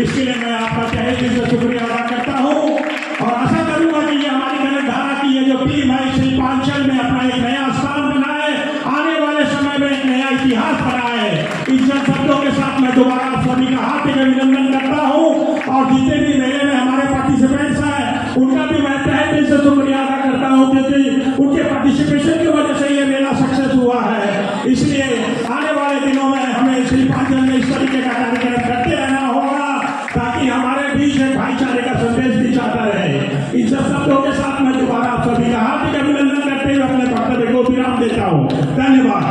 Speaker 13: इसके लिए मैं आपका तहे दिल से शुक्रिया अदा करता हूँ और आशा करूंगा कि ये हमारी कनक धारा की ये जो टीम है शिल्पांचल में अपना एक नया स्थान बनाए, आने वाले समय में एक नया इतिहास बनाए। इन सब शब्दों के साथ मैं दोबारा आप सभी का हार्दिक अभिनंदन करता हूँ और जितने भी मेले में हमारे पार्टिसिपेंट्स हैं उनका भी मैं तहे दिल से शुक्रिया अदा करता हूँ, क्योंकि उनके पार्टिसिपेशन की वजह से ये मेला सक्सेस हुआ है। इसलिए आने वाले दिनों में हमें शिल्पांचल में इस तरीके का कार्यक्रम करते रहना होगा ताकि हमारे बीच एक भाईचारे का संदेश भी जाता रहे। इन सब शब्दों के साथ मैं दोबारा आप सभी का हार्दिक अभिनंदन करते हुए अपने वक्तव्य को विराम देता हूँ। धन्यवाद।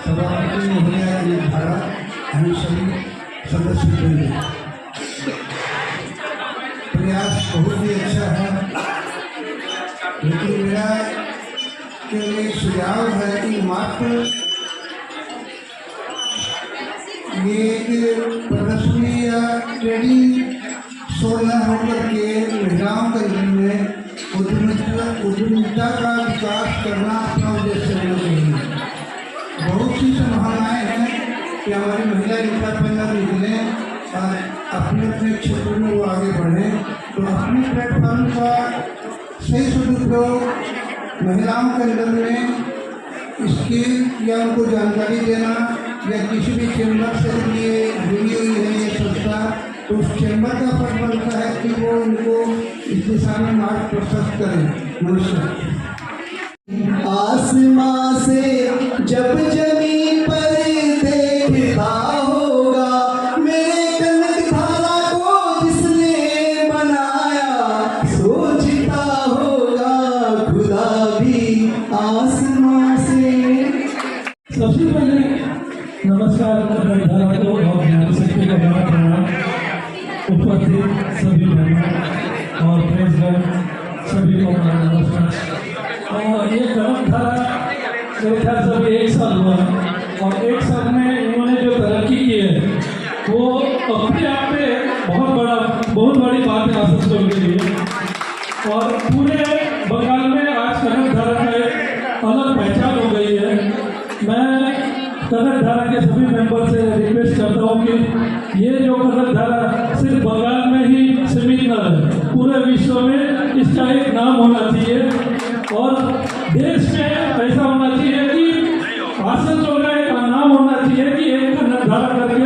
Speaker 14: सभापति महोदया की धारा हम सभी सदस्य प्रयास बहुत ही अच्छा है, लेकिन मेरा केवल सुझाव है कि मात्र ये एक प्रदर्शनी या ट्रेनिंग शो न होकर के महिलाओं के जीवन में उद्यमिता का विकास करना अपना उद्देश्य होना चाहिए। बहुत सी संभावनाएं हैं कि हमारी महिला इंटरप्रेन्योर निकलें और अपने अपने क्षेत्र में वो आगे बढ़ें, तो अपने प्लेटफॉर्म का सही सदुपयोग महिलाओं के अंदर में स्किल या उनको जानकारी देना या किसी भी चैम्बर से लिए जुड़ी हुई है ये संस्था, तो उस चैम्बर का फर्ज बनता है कि वो उनको इस दिशा में मार्ग प्रशस्त करें। नमस्कार। आसमां से जब जमीन पर देखता होगा मेरे कनक धारा को जिसने बनाया, सोचता होगा खुदा भी आसमां से।
Speaker 13: सबसे पहले नमस्कार कनक धारा को और यहाँ सबके को बड़ा प्रणाम। उपस्थित सभी मेहमान और प्रेसगण सभी को मेरा नमस्कार। और ये कनक धारा मेरे ख्याल से अभी 1 साल हुआ और 1 साल में इन्होंने जो तरक्की की है वो अपने आप में बहुत बड़ी बात है आसनसोल के लिए। और पूरे बंगाल में आज कनक धारा का एक अलग पहचान हो गई है। मैं कनक धारा के सभी मेंबर से रिक्वेस्ट करता हूँ कि ये जो कनक धारा सिर्फ बंगाल में ही सीमित न रहे, पूरे विश्व में इसका एक नाम होना चाहिए और देश में ऐसा होना चाहिए कि आसनसोल का एक नाम होना चाहिए कि एक कनक धारा करके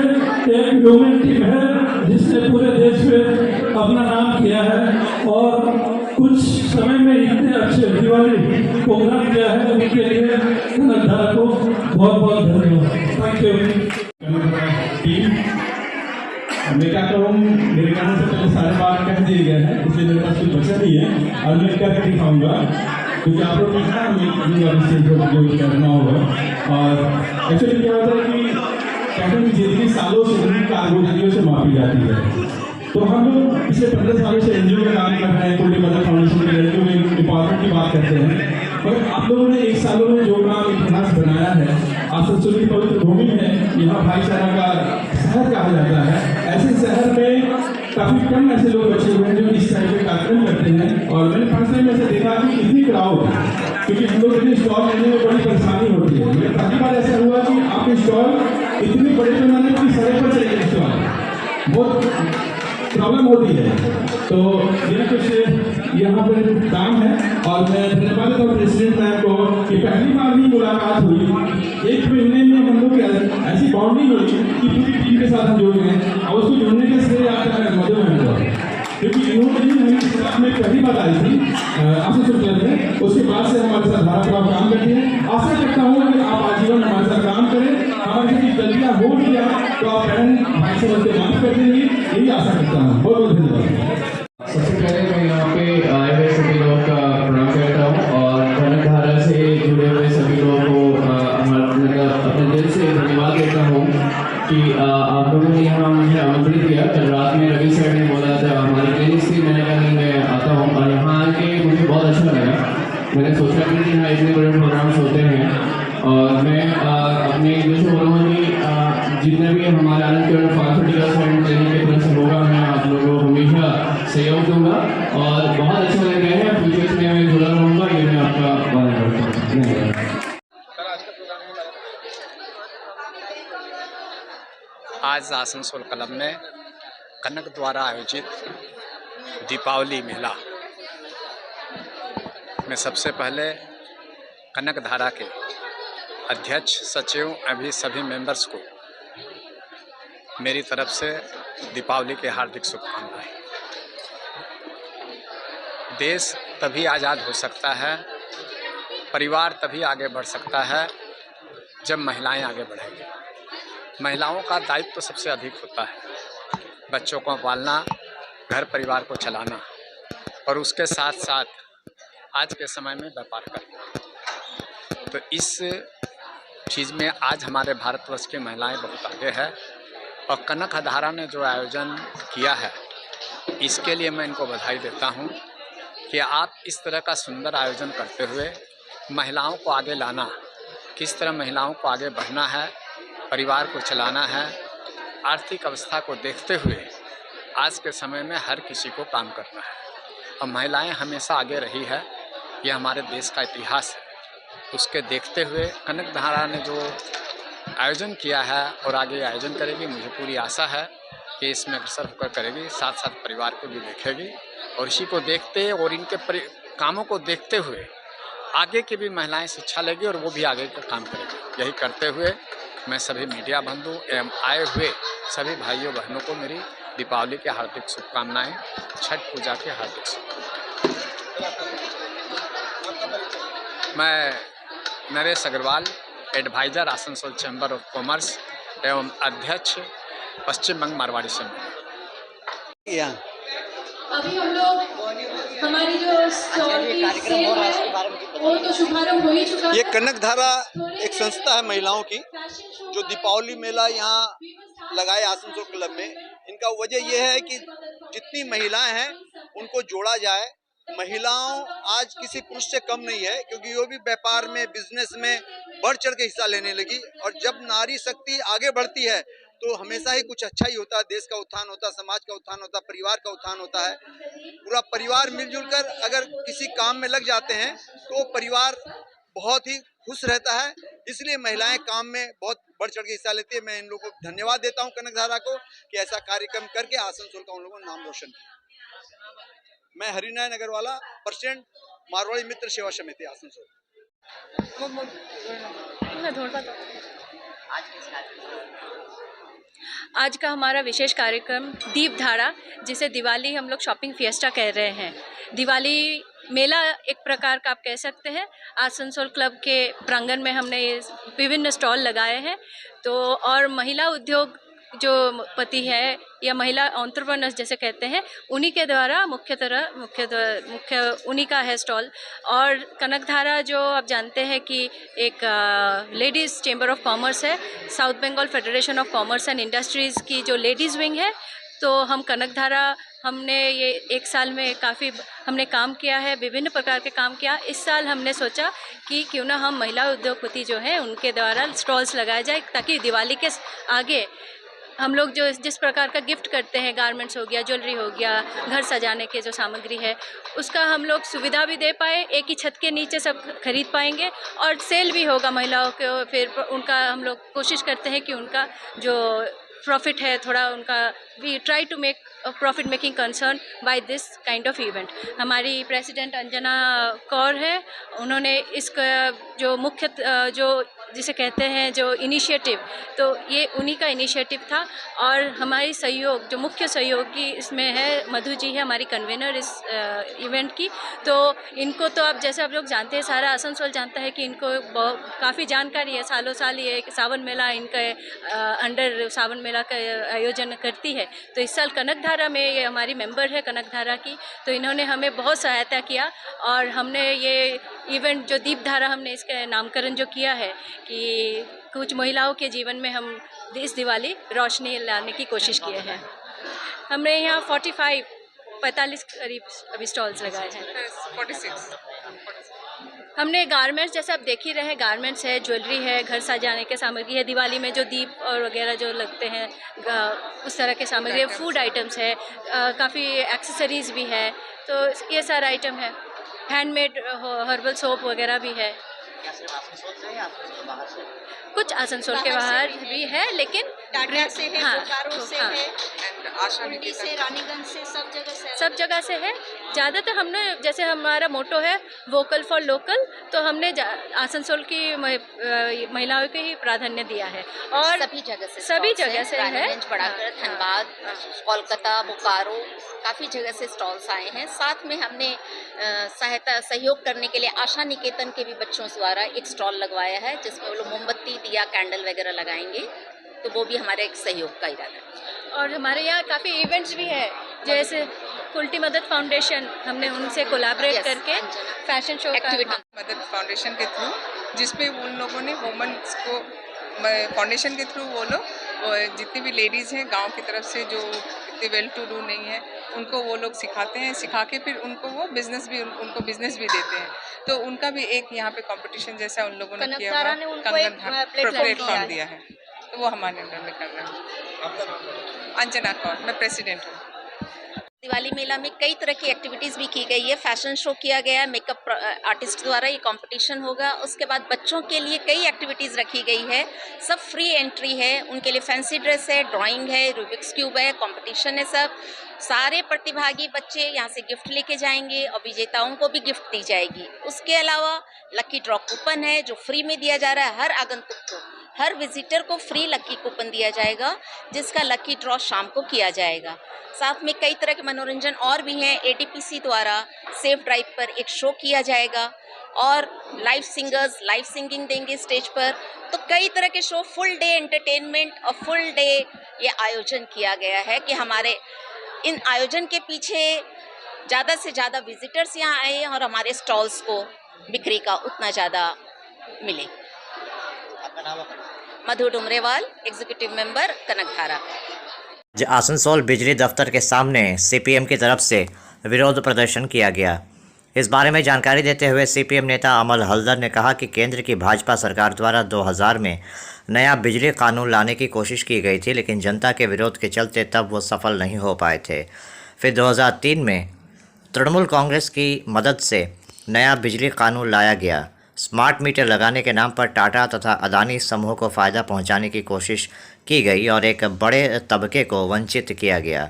Speaker 13: एक ह्यूमन टीम है जिसने पूरे देश में अपना नाम किया है और कुछ समय में इतने अच्छे दिवाली प्रोग्राम किया है, उनके लिए कनक धारा को बहुत बहुत धन्यवाद। Thank you
Speaker 15: team. मैं क्या कहूँ, मेरे कहने से पहले सारे बात कह दिए गए हैं, इसलिए मेरे पास कुछ बचा नहीं है और मैं करके दिखाऊंगा क्योंकि आप लोग देखना जो करना होगा। और एक्चुअली क्या होता है कि कहते हैं कि जितनी सालों से उन्हीं कारगुजारियों से मापी जाती है, तो हम लोग पिछले 15 सालों से एनजीओ का काम कर रहे हैं, कुल्ली मदर फाउंडेशन के लड़कियों में डिपार्टमेंट की बात करते हैं। मगर आप लोगों ने 1 सालों में जो काम इतिहास बनाया है, आसनसोल की पवित्र भूमि है, यहाँ भाईचारा का शहर कहा जाता है। ऐसे शहर में काफ़ी कम ऐसे लोग बचे हुए हैं जो इस तरह के कार्यक्रम करते हैं। और मैंने फर्स्ट टाइम ऐसे देखा कि इतनी क्राउड, क्योंकि हम लोग इतने स्टॉल लेने में बड़ी परेशानी होती है। मेरे पहली बार ऐसा हुआ कि आपके स्टॉल इतने बड़े पैमाने पर सड़क पर चले गए स्टॉल, बहुत प्रॉब्लम होती है। तो मेरा कुछ यहाँ पर काम है और मैं धन्यवाद देता हूँ प्रेसिडेंट मैम को कि पहली बार ही मुलाकात हुई, 1 महीने में हम लोग ऐसी बाउंड्री हुई कि पूरी टीम के साथ हम जुड़ गए और उसको जुड़ने का श्रेय आता है मधु मैम को, क्योंकि इन्होंने ही हमें इस क्लब में पहली बार आई थी आसनसोल क्लब में। उसके बाद से हमारे साथ धारा क्लब काम करते हैं। आशा करता हूँ कि आप आजीवन हमारे साथ काम करें, हमारी किसी गलतियाँ हो भी जाए तो आप बहन भाई से बनते माफ कर देंगे, यही आशा करता हूँ। बहुत बहुत धन्यवाद।
Speaker 16: सबसे पहले मैं यहाँ पे आए हुए सभी लोगों का प्रणाम करता हूँ और कनक धारा से जुड़े हुए सभी लोगों को अपने दिल से धन्यवाद देता हूँ कि आप लोगों ने यहाँ मुझे आमंत्रित किया। कल रात में रवि सर ने बोला था हमारी प्लेलिस्ट थी, मैंने कहा मैं आता हूँ और यहाँ आके मुझे बहुत अच्छा लगा। मैंने सोचा कि यहाँ इतने बड़े प्रोग्राम्स होते हैं और मैं अपने इंग्लिश में बोलूँगा कि जितने भी हमारे आनंद 530 की तरफ से होगा, मैं आप लोगों को हमेशा सहयोग दूंगा और बहुत अच्छा लग रहा है। फ्यूचर में मैं जुड़ा रहूँगा, ये मैं आपका वादा करता हूँ। धन्यवाद।
Speaker 17: आज आसनसोल क्लब में कनक द्वारा आयोजित दीपावली मेला में सबसे पहले कनक धारा के अध्यक्ष, सचिव अभी सभी मेंबर्स को मेरी तरफ से दीपावली के हार्दिक शुभकामनाएं। देश तभी आज़ाद हो सकता है, परिवार तभी आगे बढ़ सकता है जब महिलाएं आगे बढ़ेंगी। महिलाओं का दायित्व तो सबसे अधिक होता है, बच्चों को पालना, घर परिवार को चलाना और उसके साथ साथ आज के समय में व्यापार करना। तो इस चीज़ में आज हमारे भारतवर्ष की महिलाएं बहुत आगे है और कनक धारा ने जो आयोजन किया है इसके लिए मैं इनको बधाई देता हूं कि आप इस तरह का सुंदर आयोजन करते हुए महिलाओं को आगे लाना, किस तरह महिलाओं को आगे बढ़ना है, परिवार को चलाना है, आर्थिक अवस्था को देखते हुए आज के समय में हर किसी को काम करना है और महिलाएं हमेशा आगे रही है, ये हमारे देश का इतिहास है। उसके देखते हुए कनक धारा ने जो आयोजन किया है और आगे आयोजन करेगी, मुझे पूरी आशा है कि इसमें अग्रसर होकर करेगी, साथ साथ परिवार को भी देखेगी और इसी को देखते और इनके कामों को देखते हुए आगे की भी महिलाएं शिक्षा लेगी और वो भी आगे का काम करेगी। यही करते हुए मैं सभी मीडिया बंधु एवं आए हुए सभी भाइयों बहनों को मेरी दीपावली की हार्दिक शुभकामनाएं, छठ पूजा की हार्दिक शुभकामनाएं। मैं Naresh Agarwal, adviser Asansol chamber of commerce एवं अध्यक्ष पश्चिम बंग मारवाड़ी संघ।
Speaker 12: अभी हम लोग हमारी जो स्टॉल की सेल है वो तो शुभारंभ हो ही चुका है।
Speaker 18: ये कनकधारा एक संस्था है महिलाओं की, जो दीपावली मेला यहाँ लगाए आसनसोल क्लब में। इनका वजह यह है कि जितनी महिलाएं हैं उनको जोड़ा जाए। महिलाओं आज किसी पुरुष से कम नहीं है, क्योंकि वो भी व्यापार में, बिजनेस में बढ़ चढ़ के हिस्सा लेने लगी। और जब नारी शक्ति आगे बढ़ती है तो हमेशा ही कुछ अच्छा ही होता है। देश का उत्थान होता है, समाज का उत्थान होता है, परिवार का उत्थान होता है। पूरा परिवार मिलजुल कर अगर किसी काम में लग जाते हैं तो परिवार बहुत ही खुश रहता है। इसलिए महिलाएं काम में बहुत बढ़ चढ़ के हिस्सा लेती है। मैं इन लोगों को धन्यवाद देता हूं कनकधारा को कि ऐसा कार्यक्रम करके आसनसोल का उन लोगों ने नाम रोशन किया। मैं हरिनारायण अग्रवाला, प्रेसिडेंट मारवाड़ी मित्र सेवा समिति आसनसोल।
Speaker 19: आज का हमारा विशेष कार्यक्रम दीपधारा, जिसे दिवाली हम लोग शॉपिंग फिएस्टा कह रहे हैं। दिवाली मेला एक प्रकार का आप कह सकते हैं। आसनसोल क्लब के प्रांगण में हमने ये विभिन्न स्टॉल लगाए हैं। तो और महिला उद्योग जो पति है या महिला एंटरप्रेन्योर्स जैसे कहते हैं, उन्हीं के द्वारा मुख्य उन्हीं का है स्टॉल। और कनकधारा जो आप जानते हैं कि एक लेडीज़ चेंबर ऑफ कॉमर्स है, South Bengal Federation of commerce and Industries की जो लेडीज़ विंग है। तो हम कनकधारा हमने ये एक साल में काफ़ी हमने काम किया है, विभिन्न प्रकार के काम किया। इस साल हमने सोचा कि क्यों ना हम महिला उद्योगपति जो हैं उनके द्वारा स्टॉल्स लगाया जाए, ताकि दिवाली के आगे हम लोग जो जिस प्रकार का गिफ्ट करते हैं, गारमेंट्स हो गया, ज्वेलरी हो गया, घर सजाने के जो सामग्री है, उसका हम लोग सुविधा भी दे पाए। एक ही छत के नीचे सब खरीद पाएंगे और सेल भी होगा महिलाओं को। फिर उनका हम लोग कोशिश करते हैं कि उनका जो प्रॉफिट है थोड़ा उनका, we try to make profit making concern by this kind of event. हमारी प्रेसिडेंट अंजना कौर है, उन्होंने इसका जो मुख्य जो जिसे कहते हैं जो इनिशिएटिव, तो ये उन्हीं का इनिशिएटिव था। और हमारी सहयोग जो मुख्य सहयोगी इसमें है, मधु जी है हमारी कन्वेनर इस इवेंट की। तो इनको तो आप जैसे आप लोग जानते हैं, सारा आसनसोल जानता है कि इनको काफ़ी जानकारी है। सालों साल ये सावन मेला इनके अंडर सावन मेला का आयोजन करती है। तो इस साल कनकधारा में ये हमारी मेंबर है कनकधारा की, तो इन्होंने हमें बहुत सहायता किया। और हमने ये इवेंट जो दीपधारा हमने इसका नामकरण जो किया है कि कुछ महिलाओं के जीवन में हम इस दिवाली रोशनी लाने की कोशिश किए हैं। हमने यहाँ 45 करीब अभी स्टॉल्स लगाए हैं। 46 हमने गारमेंट्स, जैसे आप देख ही रहे हैं, गारमेंट्स है, ज्वेलरी है, घर सजाने के सामग्री है, दिवाली में जो दीप और वगैरह जो लगते हैं उस तरह के सामग्री है, फूड आइटम्स है, काफ़ी एक्सेसरीज़ भी है। तो ये सारा आइटम है, हैंडमेड हर्बल सोप वगैरह भी है। कुछ आसनसोल के बाहर भी है, लेकिन
Speaker 5: टाटा से है,
Speaker 19: हाँ,
Speaker 5: बोकारो से
Speaker 19: हाँ,
Speaker 5: है, आशानिकेतन से, रानीगंज से,
Speaker 19: सब जगह से है। ज़्यादातर हमने, जैसे हमारा मोटो है वोकल फॉर लोकल, तो हमने आसनसोल की महिलाओं को ही प्राधान्य दिया है। और सभी जगह से है,
Speaker 20: बढ़ाकर धनबाद, कोलकाता, बोकारो, काफ़ी जगह से स्टॉल्स आए हैं। साथ में हमने सहयोग करने के लिए आशा निकेतन के भी बच्चों द्वारा एक स्टॉल लगवाया है, जिसमें वो लोग मोमबत्ती, दिया, कैंडल वगैरह लगाएंगे। तो वो भी हमारे एक सहयोग का इरादा है।
Speaker 19: और हमारे यहाँ काफ़ी इवेंट्स भी है, जैसे कुल्टी मदद फाउंडेशन, हमने उनसे कोलैबोरेट करके फैशन शो
Speaker 21: मदद फाउंडेशन के थ्रू, जिसमें उन लोगों ने वुमेन्स को फाउंडेशन के थ्रू वो लोग जितनी भी लेडीज़ हैं गांव की तरफ से जो इतने वेल टू डू नहीं है, उनको वो लोग सिखाते हैं। सिखा के फिर उनको वो बिजनेस भी देते हैं। तो उनका भी एक यहाँ पे कंपटीशन जैसा उन लोगों ने किया हुआ, प्लेटफॉर्म दिया है। तो वो हमारे अंदर में कर रहे हैं। अंजना कौर, मैं प्रेसिडेंट हूँ।
Speaker 20: दिवाली मेला में कई तरह की एक्टिविटीज़ भी की गई है। फैशन शो किया गया है, मेकअप आर्टिस्ट द्वारा ये कंपटीशन होगा। उसके बाद बच्चों के लिए कई एक्टिविटीज़ रखी गई है, सब फ्री एंट्री है। उनके लिए फैंसी ड्रेस है, ड्राइंग है, रूबिक्स क्यूब है, कंपटीशन है। सब सारे प्रतिभागी बच्चे यहाँ से गिफ्ट लेके जाएंगे और विजेताओं को भी गिफ्ट दी जाएगी। उसके अलावा लकी ड्रॉ कूपन है जो फ्री में दिया जा रहा है हर आगंतुक को। हर विजिटर को फ्री लकी कूपन दिया जाएगा, जिसका लकी ड्रॉ शाम को किया जाएगा। साथ में कई तरह के मनोरंजन और भी हैं। ATPC द्वारा सेफ ड्राइव पर एक शो किया जाएगा और लाइव सिंगर्स लाइव सिंगिंग देंगे स्टेज पर। तो कई तरह के शो, फुल डे एंटरटेनमेंट और फुल डे ये आयोजन किया गया है कि हमारे इन आयोजन के पीछे ज़्यादा से ज़्यादा विजिटर्स यहाँ आए और हमारे स्टॉल्स को बिक्री का उतना ज़्यादा मिले। मधु डुमरेवाल, एग्जीक्यूटिव मेंबर, कनकधारा।
Speaker 2: आसनसोल बिजली दफ्तर के सामने CPM की तरफ से विरोध प्रदर्शन किया गया। इस बारे में जानकारी देते हुए CPM नेता अमल हल्दर ने कहा कि केंद्र की भाजपा सरकार द्वारा 2000 में नया बिजली कानून लाने की कोशिश की गई थी, लेकिन जनता के विरोध के चलते तब वो सफल नहीं हो पाए थे। फिर 2003 में तृणमूल कांग्रेस की मदद से नया बिजली कानून लाया गया। स्मार्ट मीटर लगाने के नाम पर टाटा तथा अदानी समूह को फ़ायदा पहुंचाने की कोशिश की गई और एक बड़े तबके को वंचित किया गया।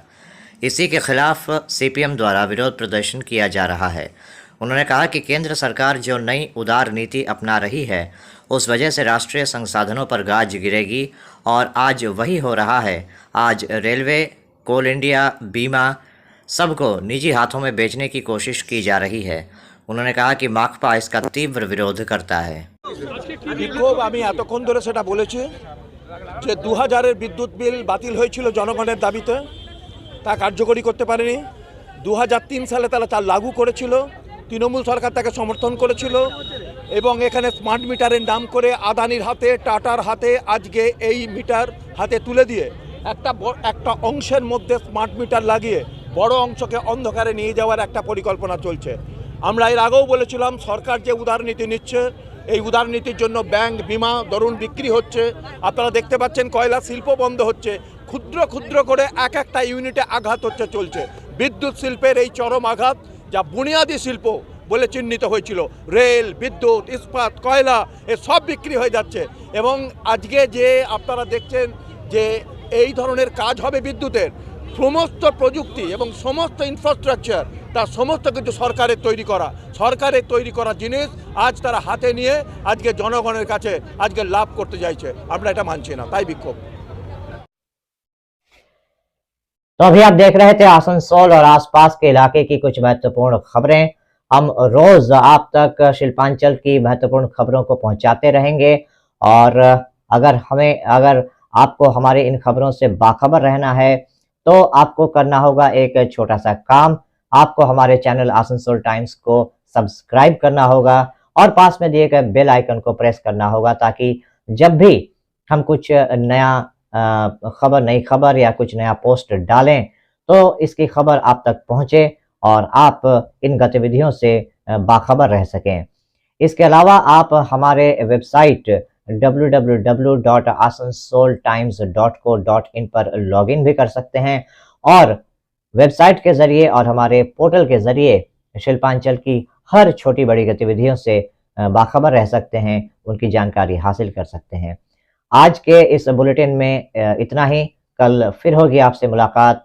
Speaker 2: इसी के खिलाफ CPM द्वारा विरोध प्रदर्शन किया जा रहा है। उन्होंने कहा कि केंद्र सरकार जो नई उदार नीति अपना रही है, उस वजह से राष्ट्रीय संसाधनों पर गाज गिरेगी और आज वही हो रहा है। आज रेलवे, कोल इंडिया, बीमा सबको निजी हाथों में बेचने की कोशिश की जा रही है। उन्होंने कहा कि माकपा इसका तीव्र विरोध करता है।
Speaker 4: বিক্ষোভ আমি এতক্ষণ ধরে সেটা বলেছি যে 2000-এর বিদ্যুৎ বিল বাতিল হয়েছিল জনগণের দাবিতে, তা কার্যকরী করতে পারেনি। 2003 সালে তারা লাগু করেছিল, তৃণমূল সরকার তাকে সমর্থন করেছিল এবং এখানে স্মার্ট মিটারের নাম করে আদানির হাতে, টাটার হাতে আজকে এই মিটার হাতে তুলে দিয়ে একটা অংশের মধ্যে স্মার্ট মিটার লাগিয়ে বড় অংশকে অন্ধকারে নিয়ে যাওয়ার একটা পরিকল্পনা চলছে। আমরা এর আগেও বলেছিলাম সরকার যে উদারনীতি নিচ্ছে, এই উদারনীতির জন্য ব্যাংক, বিমা, দরুন বিক্রি হচ্ছে। আপনারা দেখতে পাচ্ছেন কয়লা শিল্প বন্ধ হচ্ছে, ক্ষুদ্র ক্ষুদ্র করে একটা ইউনিটে আঘাত হচ্ছে চলছে। বিদ্যুৎ শিল্পের এই চরম আঘাত, যা বুনিয়াদী শিল্প বলে চিহ্নিত হয়েছিল, রেল, বিদ্যুৎ, ইস্পাত, কয়লা, এ সব বিক্রি হয়ে যাচ্ছে। এবং আজকে যে আপনারা দেখছেন যে এই ধরনের কাজ হবে বিদ্যুতের, সমস্ত প্রযুক্তি এবং সমস্ত ইনফ্রাস্ট্রাকচার, তার সমস্ত কিছু সরকারের তৈরি করা জিনিস আজ তারা হাতে নিয়ে আজকে জনগণের কাছে আজকে লাভ করতে চাইছে। আমরা এটা মানছি না, তাই বিক্ষোভ।
Speaker 1: तो अभी आप देख रहे थे आसनसोल और आसपास के इलाके की कुछ महत्वपूर्ण खबरें। हम रोज आप तक शिल्पांचल की महत्वपूर्ण खबरों को पहुंचाते रहेंगे और अगर आपको हमारे इन खबरों से बाखबर रहना है तो आपको करना होगा एक छोटा सा काम। आपको हमारे चैनल आसनसोल टाइम्स को सब्सक्राइब करना होगा और पास में दिए गए बेल आइकन को प्रेस करना होगा, ताकि जब भी हम कुछ नई खबर या कुछ नया पोस्ट डालें तो इसकी खबर आप तक पहुंचे और आप इन गतिविधियों से बाखबर रह सकें। इसके अलावा आप हमारे वेबसाइट www.asansoltimes.co.in पर लॉगिन भी कर सकते हैं और वेबसाइट के जरिए और हमारे पोर्टल के जरिए शिल्पांचल की हर छोटी बड़ी गतिविधियों से बाखबर रह सकते हैं, उनकी जानकारी हासिल कर सकते हैं। आज के इस बुलेटिन में इतना ही। कल फिर होगी आपसे मुलाकात।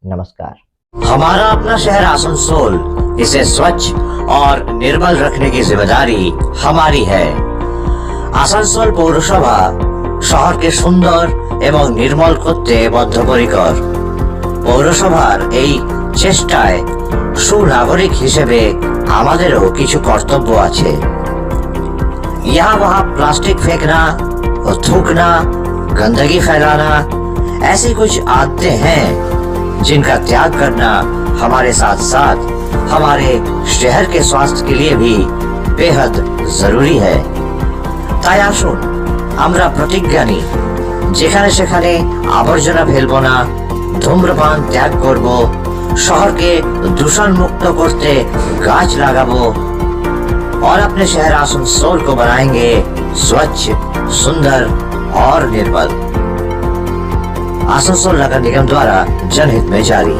Speaker 1: नमस्कार।
Speaker 2: हमारा अपना शहर आसनसोल, इसे स्वच्छ और निर्मल रखने की जिम्मेदारी हमारी है। आसनसोल पौरसभा শহরকে সুন্দর এবং নির্মল করতে বদ্ধপরিকর। পৌরসভার এই চেষ্টায় সুনাগরিক হিসেবে আমাদেরও কিছু কর্তব্য আছে। यहाँ वहाँ प्लास्टिक फेंकना और थूकना, गंदगी फैलाना, ऐसी कुछ आदतें हैं जिनका त्याग करना हमारे साथ साथ हमारे शहर के स्वास्थ्य के लिए भी बेहद जरूरी है। তাই আসুন আমরা প্রতিজ্ঞা নিই, যেখানে সেখানে আবর্জনা ফেলবো না, ধূম্রপান ত্যাগ করব, শহরকে দূষণ মুক্ত করতে গাছ লাগাবো और अपने शहर आसनसोल को बनाएंगे स्वच्छ, सुंदर और निर्मल। आसनसोल नगर निगम द्वारा जनहित में जारी।